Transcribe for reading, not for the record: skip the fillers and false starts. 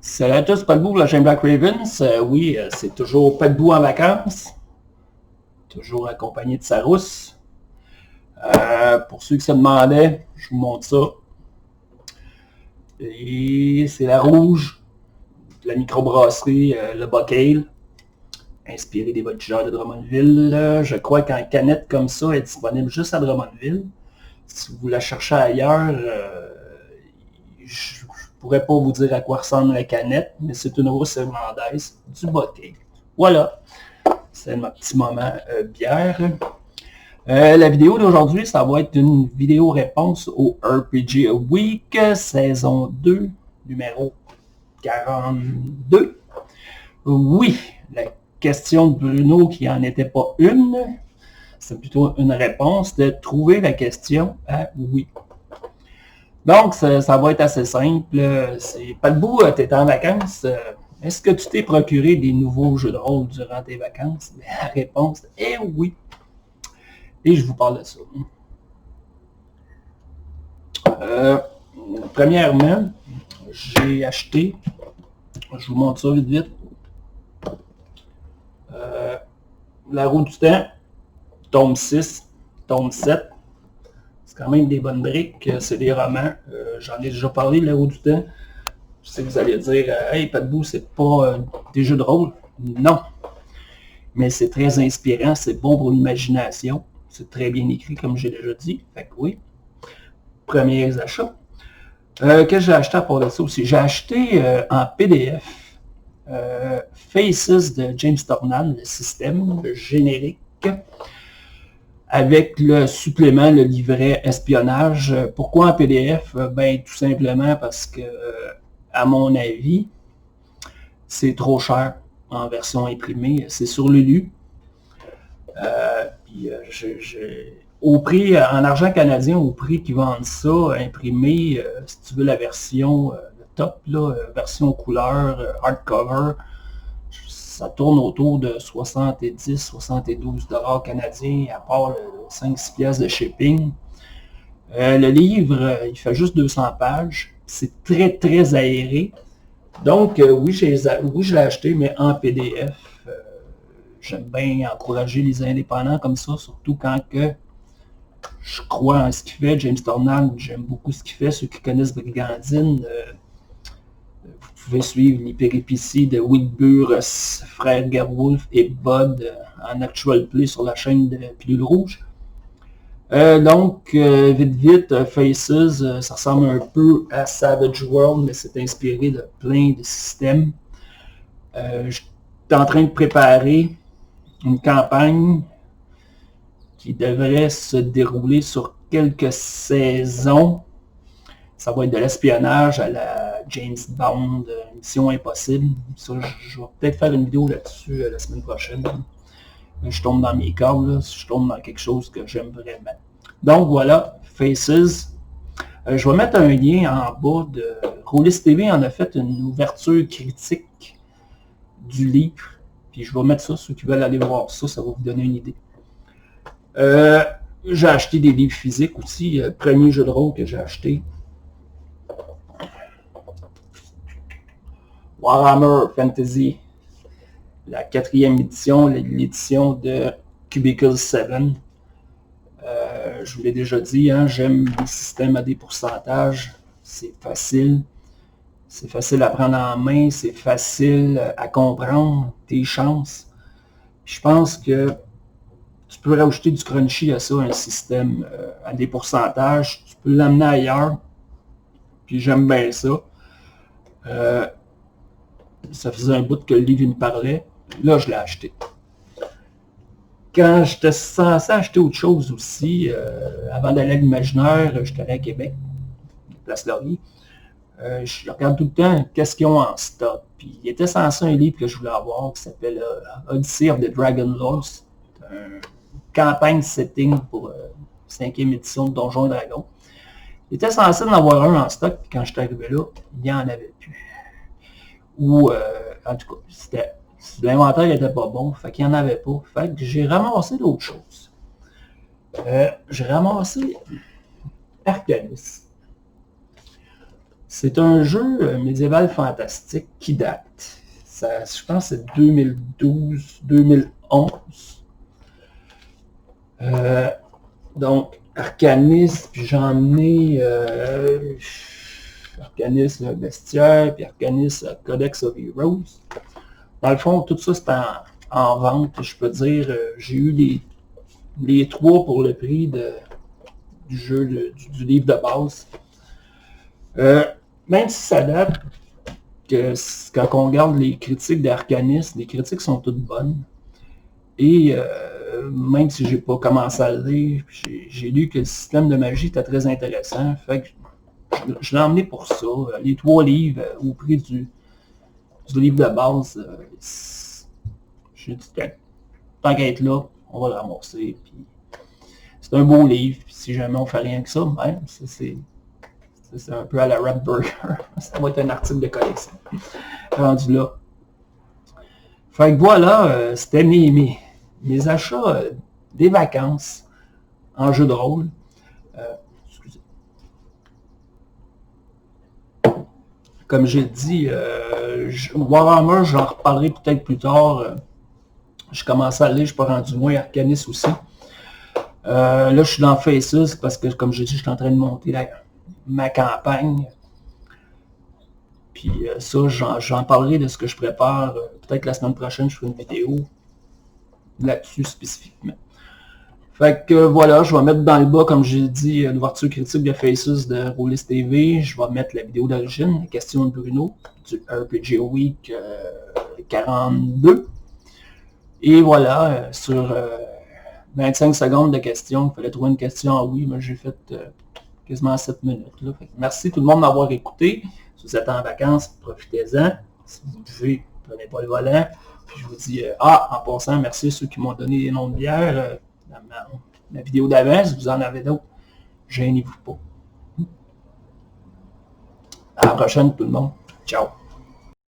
Salut à tous, pas de bout, la chaîne Black Ravens. Oui, c'est toujours pas de bout en vacances. Toujours accompagné de sa rousse. Pour ceux qui se demandaient, je vous montre ça. Et c'est la rouge de la microbrasserie Le Bocale, inspirée des voltigeurs de Drummondville. Je crois qu'en canette comme ça, elle est disponible juste à Drummondville. Si vous la cherchez ailleurs, je pourrais pas vous dire à quoi ressemble la canette, mais c'est une rousse irlandaise du Bocale. Voilà, c'est mon petit moment bière. La vidéo d'aujourd'hui, ça va être une vidéo réponse au RPG Week, saison 2, numéro 42. Oui, la question de Bruno qui n'en était pas une, c'est plutôt une réponse de trouver la question à oui. Donc, ça va être assez simple. C'est pas de bout, tu es en vacances. Est-ce que tu t'es procuré des nouveaux jeux de rôle durant tes vacances? La réponse est oui. Et je vous parle de ça. Premièrement, j'ai acheté, je vous montre ça vite vite, La Roue du Temps, tome 6, tome 7. C'est quand même des bonnes briques, c'est des romans. J'en ai déjà parlé de La Roue du Temps. Je sais que vous allez dire, hey, pas de bout, c'est pas des jeux de rôle. Non. Mais c'est très inspirant, c'est bon pour l'imagination. C'est très bien écrit, comme j'ai déjà dit. Fait que oui. Premiers achats. Qu'est-ce que j'ai acheté à part de ça aussi? J'ai acheté en PDF Faces de James Tornall, le système générique, avec le supplément, le livret espionnage. Pourquoi en PDF? Ben, tout simplement parce que, à mon avis, c'est trop cher en version imprimée. C'est sur Lulu. Au prix, en argent canadien, au prix qu'ils vendent ça, imprimé, si tu veux la version top, là, version couleur, hardcover, ça tourne autour de 70-72 $ canadiens, à part 5-6 piastres de shipping. Le livre, il fait juste 200 pages. C'est très, très aéré. Donc, oui, je l'ai acheté, mais en PDF. J'aime bien encourager les indépendants comme ça, surtout quand que je crois en ce qu'il fait. James Tornall, j'aime beaucoup ce qu'il fait. Ceux qui connaissent Brigandine, vous pouvez suivre les péripéties de Wilbur, frère Gerwolf et Bud en actual play sur la chaîne de Pilule Rouge. Donc, vite, Faces, ça ressemble un peu à Savage World, mais c'est inspiré de plein de systèmes. Je suis en train de préparer une campagne qui devrait se dérouler sur quelques saisons. Ça va être de l'espionnage à la James Bond, Mission Impossible. Ça, je vais peut-être faire une vidéo là-dessus la semaine prochaine. Je tombe dans mes cordes, là, je tombe dans quelque chose que j'aime vraiment. Donc voilà, Faces. Je vais mettre un lien en bas de... Rollis TV en a fait une ouverture critique du livre. Puis je vais mettre ça, ceux qui veulent aller voir ça, ça va vous donner une idée. J'ai acheté des livres physiques aussi. Premier jeu de rôle que j'ai acheté. Warhammer Fantasy. La 4e édition, l'édition de Cubicle 7. Je vous l'ai déjà dit, hein, j'aime les systèmes à des pourcentages. C'est facile. C'est facile à prendre en main. C'est facile à comprendre tes chances. Je pense que tu peux rajouter du crunchy à ça, un système à des pourcentages. Tu peux l'amener ailleurs. Puis j'aime bien ça. Ça faisait un bout que le livre me parlait. Là, je l'ai acheté. Quand j'étais censé acheter autre chose aussi, avant d'aller à l'imaginaire, j'étais allé à Québec, Place Laurier. Je regarde tout le temps qu'est-ce qu'ils ont en stock. Puis il était censé un livre que je voulais avoir qui s'appelle Odyssey of the Dragon Lost. Une campagne setting pour 5e édition de Donjons et Dragons. Il était censé en avoir un en stock, puis quand je suis arrivé là, il n'y en avait plus. Ou, en tout cas, l'inventaire n'était pas bon, fait qu'il n'y en avait pas. Fait que j'ai ramassé d'autres choses. J'ai ramassé Arcanis. C'est un jeu médiéval fantastique qui date. Ça, je pense que c'est 2012-2011. Donc, Arcanis, puis j'en ai Arcanis le bestiaire, puis Arcanis Codex of Heroes. Dans le fond, tout ça c'est en vente. Je peux dire, j'ai eu les trois pour le prix du jeu, du livre de base. Même si ça date, que quand on regarde les critiques d'Arcanis, les critiques sont toutes bonnes. Et même si j'ai pas commencé à le lire, j'ai lu que le système de magie était très intéressant. Fait que je l'ai emmené pour ça. Les trois livres au prix du livre de base, j'ai dit que tant qu'à être là, on va le ramasser. C'est un beau livre. Puis si jamais on fait rien que ça, même, c'est un peu à la Red Burger. Ça va être un article de collection. Rendu là. Fait que voilà, c'était mes achats des vacances en jeu de rôle. Excusez. Comme j'ai dit, Warhammer, j'en reparlerai peut-être plus tard. Je commence à aller, je suis pas rendu loin, Arcanis aussi. Là, je suis dans Faces parce que, comme j'ai dit, je suis en train de monter ma campagne. Puis ça, j'en parlerai de ce que je prépare. Peut-être la semaine prochaine, je ferai une vidéo là-dessus spécifiquement. Fait que voilà, je vais mettre dans le bas, comme j'ai dit, l'ouverture critique de Faces de Rollist TV. Je vais mettre la vidéo d'origine, la question de Bruno, du RPG Week 42. Et voilà, sur 25 secondes de questions, il fallait trouver une question en oui, mais j'ai fait quasiment 7 minutes. Là. Fait que merci tout le monde de m'avoir écouté. Si vous êtes en vacances, profitez-en. Si vous pouvez, prenez pas le volant. Puis je vous dis, en passant, merci à ceux qui m'ont donné des noms de bière. Dans ma vidéo d'avant, si vous en avez d'autres, gênez-vous pas. À la prochaine tout le monde. Ciao.